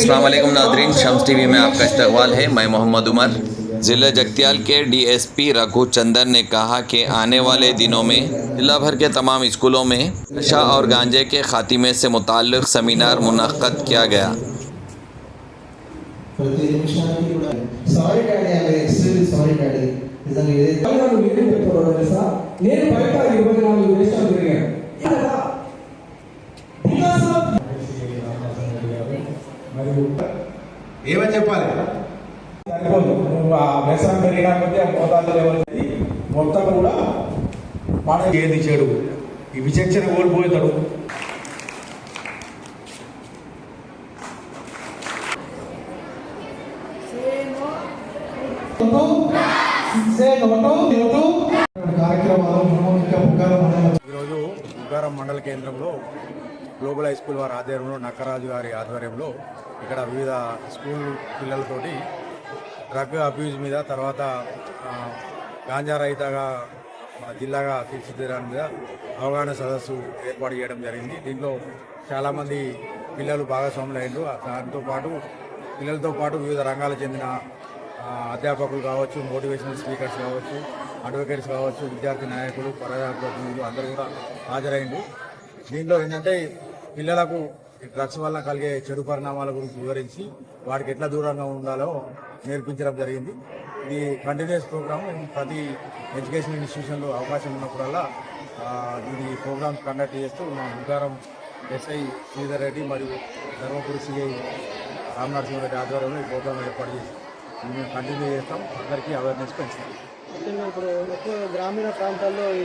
अस्सलाम वालेकुम नाज़रीन, शम्स टीवी में आपका इस्तकबाल है। मैं मोहम्मद उमर। ज़िला जगतियाल के डीएसपी रघु चंदन ने कहा कि आने वाले दिनों में जिला भर के तमाम स्कूलों में नशा और गांजे के खात्मे से मुताल्लिक़ सेमिनार मुनक़्क़द किया गया। ఏమని చెప్పాలి సరిపోదు. నువ్వు ఆ వ్యసనం పెరిగినకపోతే ఆ మోతాదు లేవనేది మొత్తం కూడా మన ఏది చెడు ఈ విచక్షణ కోల్పోతాడు. ఈరోజు ఉగ్గారం మండల కేంద్రంలో గ్లోబల్ హై స్కూల్ వారి ఆధ్వర్యంలో నక్కరాజు గారి ఆధ్వర్యంలో ఇక్కడ వివిధ స్కూల్ పిల్లలతోటి డ్రగ్ అబ్యూజ్ మీద, తర్వాత గాంజా రహితగా జిల్లాగా తీర్చిదిద్దడానికి మీద అవగాహన సదస్సు ఏర్పాటు చేయడం జరిగింది. దీంట్లో చాలామంది పిల్లలు భాగస్వాములు అయ్యారు. దాంతోపాటు పిల్లలతో పాటు వివిధ రంగాలకు చెందిన అధ్యాపకులు కావచ్చు, మోటివేషనల్ స్పీకర్స్ కావచ్చు, అడ్వకేట్స్ కావచ్చు, విద్యార్థి నాయకులు, ప్రజాప్రతినిధులు అందరూ కూడా హాజరైండు. దీంట్లో ఏంటంటే పిల్లలకు డ్రగ్స్ వల్ల కలిగే చెడు పరిణామాల గురించి వివరించి వాటికి ఎట్లా దూరంగా ఉండాలో నేర్పించడం జరిగింది. ఇది కంటిన్యూస్ ప్రోగ్రామ్. ప్రతి ఎడ్యుకేషన్ ఇన్స్టిట్యూషన్లో అవకాశం ఉన్నప్పుడల్లా ఇది ప్రోగ్రామ్స్ కండక్ట్ చేస్తూ మా ఉగ్గారం ఎస్ఐ శ్రీధర్ రెడ్డి మరియు ధర్మపురి సిఐ రామనరసింహారెడ్డి ఆధ్వర్యంలో ఈ ప్రోగ్రాం ఏర్పాటు చేసి మేము కంటిన్యూ చేస్తాం. అందరికీ అవేర్నెస్ పెంచుతాం. ముఖ్యంగా ఇప్పుడు ఎక్కువ గ్రామీణ ప్రాంతాల్లో ఈ